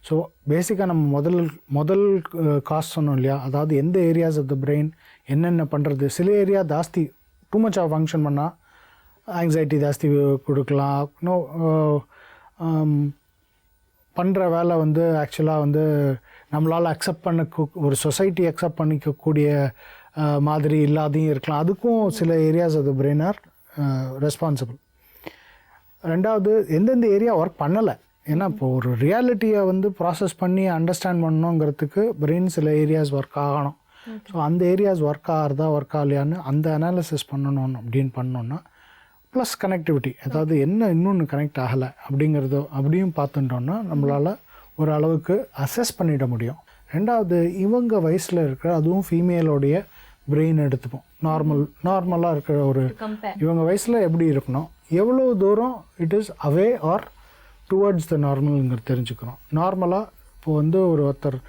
ஸோ பேசிக்காக நம்ம முதல் காசு சொன்னோம் இல்லையா, அதாவது எந்த ஏரியாஸ் ஆஃப் த பிரெயின் என்னென்ன பண்ணுறது. சில ஏரியா ஜாஸ்தி டூ மச் ஆஃப் ஃபங்க்ஷன் பண்ணால் ஆங்ஸைட்டி ஜாஸ்தி கொடுக்கலாம். பண்ணுற வேலை வந்து ஆக்சுவலாக வந்து நம்மளால் அக்செப்ட் பண்ண ஒரு சொசைட்டி அக்செப்ட் பண்ணிக்கக்கூடிய மாதிரி இல்லாதையும் இருக்கலாம். அதுக்கும் சில areas of the brain are responsible. ரெண்டாவது, எந்தெந்த ஏரியா ஒர்க் பண்ணலை, ஏன்னா இப்போ ஒரு ரியாலிட்டியை வந்து ப்ராசஸ் பண்ணி அண்டர்ஸ்டாண்ட் பண்ணணுங்கிறதுக்கு பிரெயின் சில ஏரியாஸ் ஒர்க் ஆகணும். ஸோ அந்த ஏரியாஸ் ஒர்க் ஆகிறதா ஒர்க் ஆகலையான்னு அந்த அனாலிசிஸ் பண்ணணும் அப்படின்னு பண்ணோன்னா, ப்ளஸ் கனெக்டிவிட்டி, அதாவது என்ன இன்னொன்று கனெக்ட் ஆகலை அப்படிங்கிறதோ அப்படியும் பார்த்துட்டோன்னா நம்மளால் ஒரு அளவுக்கு அசஸ் பண்ணிட முடியும். ரெண்டாவது, இவங்க வயசில் இருக்கிற, அதுவும் ஃபீமேலோடைய பிரெயின் எடுத்துப்போம், நார்மலாக இருக்கிற ஒரு இவங்க வயசில் எப்படி இருக்கணும், எவ்வளோ தூரம் it is away or towards the நார்மலுங்கிறது தெரிஞ்சுக்கிறோம். நார்மலாக இப்போது வந்து ஒருத்தர்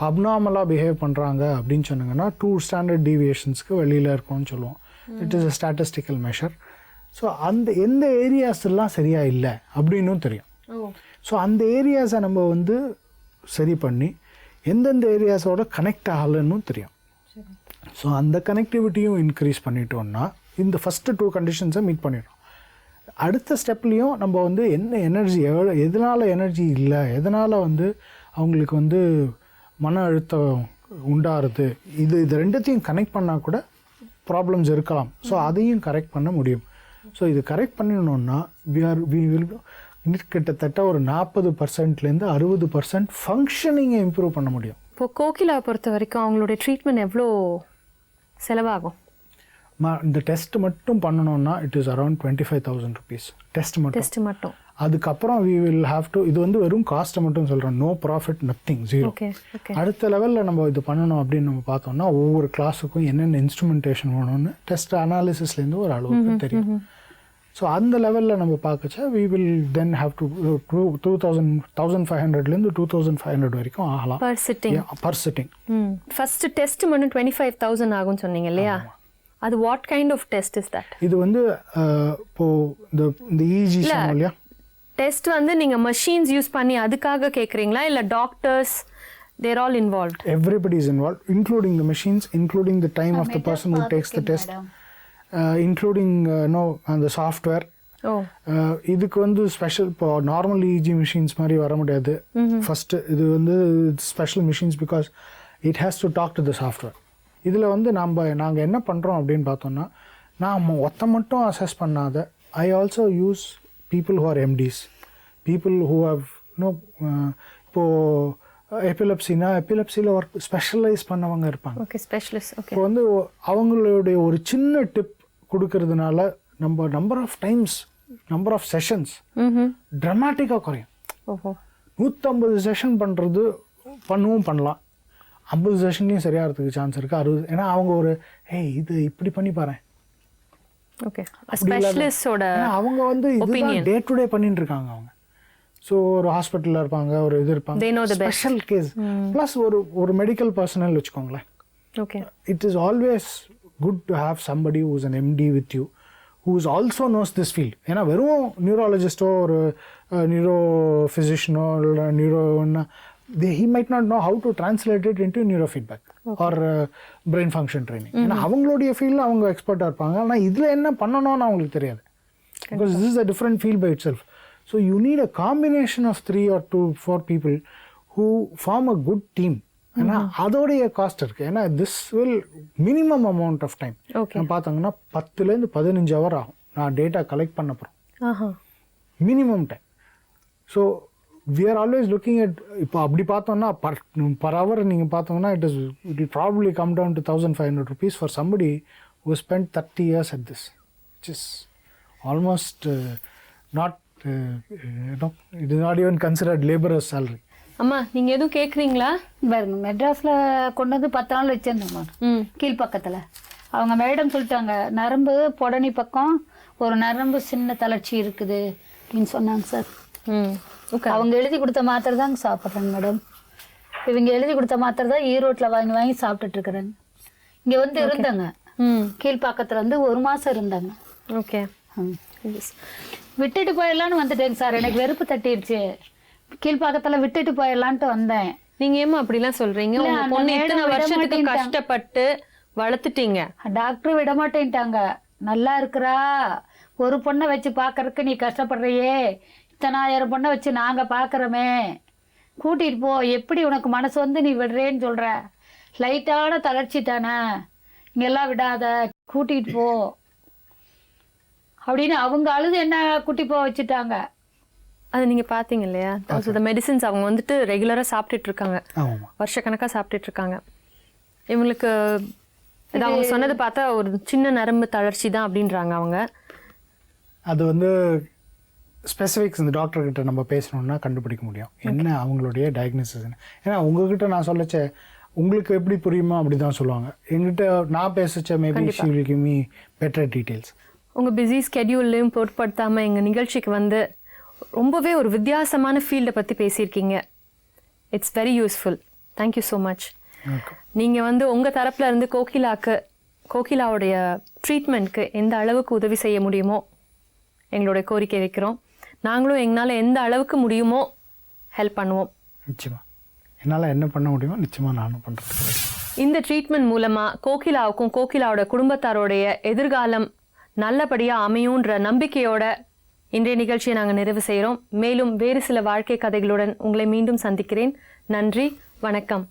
அப்நார்மலாக பிஹேவ் பண்ணுறாங்க அப்படின்னு சொன்னாங்கன்னா 2 ஸ்டாண்டர்ட் டீவியேஷன்ஸ்க்கு வெளியில் இருக்கும்னு சொல்லுவோம். It is a statistical measure. So அந்த எந்த ஏரியாஸ் எல்லாம் சரியாக இல்லை அப்படின்னும் தெரியும். ஸோ அந்த ஏரியாஸை நம்ம வந்து சரி பண்ணி எந்தெந்த ஏரியாஸோட கனெக்ட் ஆகலைன்னு தெரியும். ஸோ அந்த கனெக்டிவிட்டியும் இன்க்ரீஸ் பண்ணிட்டோம்னா இந்த ஃபஸ்ட்டு 2 கண்டிஷன்ஸை மீட் பண்ணிடும். அடுத்த ஸ்டெப்லேயும் நம்ம வந்து என்ன எனர்ஜி எதனால் எனர்ஜி இல்லை, எதனால் வந்து அவங்களுக்கு வந்து மன அழுத்தம் உண்டாகிறது, இது ரெண்டுத்தையும் கனெக்ட் பண்ணால் கூட ப்ராப்ளம்ஸ் இருக்கலாம். ஸோ அதையும் கரெக்ட் பண்ண முடியும். ஸோ இது கரெக்ட் பண்ணணுன்னா கிட்டத்தட்ட ஒரு 40%லேருந்து 60% ஃபங்க்ஷனிங்கை இம்ப்ரூவ் பண்ண முடியும். இப்போ கோகிலாவை பொறுத்த வரைக்கும் அவங்களுடைய ட்ரீட்மெண்ட் எவ்வளோ செலவாகும்? இந்த டெஸ்ட் மட்டும் பண்ணணும்னா it is around 25,000 rupees test மட்டும். அதுக்கப்புறம் we will have to, இது வந்து வெறும் காஸ்ட்டை மட்டும் சொல்கிறோம், நோ ப்ராஃபிட், நத்திங், ஜீரோ. அடுத்த லெவலில் நம்ம இது பண்ணணும் அப்படின்னு நம்ம பார்த்தோம்னா ஒவ்வொரு கிளாஸுக்கும் என்னென்ன இன்ஸ்ட்ருமெண்டேஷன் வேணும்னு டெஸ்ட் அனாலிசிஸ்லேருந்து ஒரு அளவுக்கு தெரியும். ஸோ அந்த லெவலில் நம்ம பார்க்கச்சா we will then have to 1,500லேருந்து 2,500 வரைக்கும் ஆகலாம் பர் சிட்டிங். ஃபர்ஸ்ட் டெஸ்ட் மட்டும் 25,000 ஆகும்னு சொன்னீங்க இல்லையா? அது what kind of test is that? இது வந்து இப்போது இந்த இஜி சொன்னோம் இல்லையா, டெஸ்ட் வந்து நீங்கள் மஷீன்ஸ் யூஸ் பண்ணி அதுக்காக கேட்குறீங்களா, இல்லை doctors there all involved? Everybody is involve, including the machines, including the time of the person who takes the test, including அந்த சாஃப்ட்வேர். இதுக்கு வந்து ஸ்பெஷல், இப்போ நார்மல் இஜி மிஷின்ஸ் மாதிரி வர முடியாது. ஃபஸ்ட்டு இது வந்து special machines because it has to talk to the software. இதில் வந்து நாங்கள் என்ன பண்ணுறோம் அப்படின்னு பார்த்தோன்னா, நான் மட்டும் அசஸ் பண்ணாத, I also use people who are MDs, people who have இப்போது எபிலெப்சியில் ஒர்க் ஸ்பெஷலைஸ் பண்ணவங்க இருப்பாங்க. Okay, specialist. ஓகே, இப்போ வந்து அவங்களுடைய ஒரு சின்ன டிப் கொடுக்கறதுனால நம்ம நம்பர் ஆஃப் செஷன்ஸ் ட்ராமாட்டிக்காக குறையும். 150 செஷன் பண்ணலாம், 50 செஷன்லேயும் சரியாகிறதுக்கு சான்ஸ் இருக்குது. 60, ஏன்னா அவங்க ஒரு இது இப்படி பண்ணி பாரு. ஓகே, ஸ்பெஷலிஸ்டோட அவங்க வந்து இதுதான் டே டு டே பண்ணிட்டு இருக்காங்க அவங்க. ஸோ ஒரு ஹாஸ்பிட்டலில் இருப்பாங்க, ஒரு இது இருப்பாங்க, ஸ்பெஷல் கேஸ் ப்ளஸ் ஒரு மெடிக்கல் பர்சனல் வச்சுக்கோங்களேன். Okay, it is always good to have somebody who is an MD with you who is also nose this field. ஏன்னா வெறும் நியூராலஜிஸ்டோ ஒரு நியூரோ ஃபிசிஷியனோ இல்லை he might not know how to translate it into neurofeedback or brain function training. ஏன்னா அவங்களுடைய ஃபீல்டில் அவங்க எக்ஸ்பர்ட்டாக இருப்பாங்க, ஆனால் இதில் என்ன பண்ணணும்னு அவங்களுக்கு தெரியாது. Because this is a different field by itself. So you need a combination of 3 or 4 people who form a good team. ஏன்னா அதோடைய காஸ்ட் இருக்குது. ஏன்னா this will minimum amount of time. நான் பார்த்தாங்கன்னா 10 to 15 hour ஆகும் நான் டேட்டா கலெக்ட் பண்ண போகிறோம். Minimum time. So we are always looking at இப்போ அப்படி பார்த்தோம்னா per hour நீங்கள் பார்த்தோம்னா it will probably come down to 1,500 rupees for somebody who spent 30 years at this, which is almost not it is not even considered laborer's salary. அம்மா நீங்கள் எதுவும் கேட்குறீங்களா? பாருங்க, மெட்ராஸில் கொண்டு வந்து 10 நாள் வச்சிருந்தோம் கீழ்ப்பக்கத்தில். அவங்க மேடம் சொல்லிட்டாங்க, நரம்பு பொடனி பக்கம் ஒரு நரம்பு சின்ன தளர்ச்சி இருக்குது அப்படின்னு சொன்னாங்க சார். அவங்க எழுதி கொடுத்த மாத்திரை தாங்க சாப்பிட்றாங்க மேடம். இவங்க எழுதி கொடுத்த மாத்திரை தான் ஈரோட்டில் வாங்கி வாங்கி சாப்பிட்டுட்டு இருக்கிறாங்க. இங்கே வந்து இருந்தாங்க, கீழ்ப்பாக்கத்தில் வந்து 1 மாதம் இருந்தாங்க. ஓகே. விட்டுட்டு போயிடலான்னு வந்துட்டேங்க சார். எனக்கு வெறுப்பு தட்டிடுச்சு. கீழ்ப்பாக்கத்தில் விட்டுட்டு போயிடலான்ட்டு வந்தேன். நீங்க ஏமா அப்படிலாம் சொல்றீங்க? உங்க பொண்ணு இத்தனை வருஷத்துக்கு கஷ்டப்பட்டு வளர்த்துட்டீங்க. டாக்டர் விட மாட்டேன்ட்டாங்க. நல்லா இருக்கிறா, ஒரு பொண்ணை வச்சு பார்க்கறதுக்கு நீ கஷ்டப்படுறியே, இத்தனை 1000 பொண்ணை வச்சு நாங்கள் பார்க்குறோமே, கூட்டிகிட்டு போ. எப்படி உனக்கு மனசு வந்து நீ விடுறேன்னு சொல்கிற? லைட்டான தளர்ச்சி தானே, இங்கெல்லாம் விடாத, கூட்டிகிட்டு போ அப்படின்னு அவங்க அழுது என்ன கூட்டி போக வச்சுட்டாங்க. அது நீங்கள் பார்த்தீங்க இல்லையா? த மெடிசின்ஸ் அவங்க வந்துட்டு ரெகுலராக சாப்பிட்டுட்டு இருக்காங்க, வருஷக்கணக்காக சாப்பிட்டுட்டு இருக்காங்க. இவங்களுக்கு இது அவங்க சொன்னது பார்த்தா ஒரு சின்ன நரம்பு தளர்ச்சி தான் அப்படின்றாங்க அவங்க. அது வந்து ஸ்பெசிஃபிக்ஸ் இந்த டாக்டர்கிட்ட நம்ம பேசணுன்னா கண்டுபிடிக்க முடியும் என்ன அவங்களுடைய டயக்னோசிஸ். ஏன்னா உங்ககிட்ட நான் சொல்லச்ச உங்களுக்கு எப்படி புரியுமோ அப்படி தான் சொல்லுவாங்க. எங்கிட்ட நான் பேசச்ச maybe she will give me better details. உங்கள் பிஸி ஸ்கெடியூல்லையும் பொருட்படுத்தாமல் எங்கள் நிகழ்ச்சிக்கு வந்து ரொம்பவே ஒரு வித்தியாசமான ஃபீல்டை பற்றி பேசியிருக்கீங்க. It's very useful. Thank you so much. நீங்கள் வந்து உங்கள் தரப்பில் இருந்து கோகிலாவுடைய ட்ரீட்மெண்ட்க்கு எந்த அளவுக்கு உதவி செய்ய முடியுமோ எங்களுடைய கோரிக்கை வைக்கிறோம். நாங்களும் எங்களால் எந்த அளவுக்கு முடியுமோ ஹெல்ப் பண்ணுவோம். நிச்சயமாக என்னால் என்ன பண்ண முடியுமோ நிச்சயமாக நானும் பண்ணுறேன். இந்த ட்ரீட்மெண்ட் மூலமாக கோகிலாவுக்கும் கோகிலாவோட குடும்பத்தாரோடைய எதிர்காலம் நல்லபடியாக அமையுன்ற நம்பிக்கையோட இன்றைய நிகழ்ச்சியை நாங்கள் நிறைவு செய்கிறோம். மேலும் வேறு சில வாழ்க்கை கதைகளுடன் உங்களை மீண்டும் சந்திக்கிறேன். நன்றி, வணக்கம்.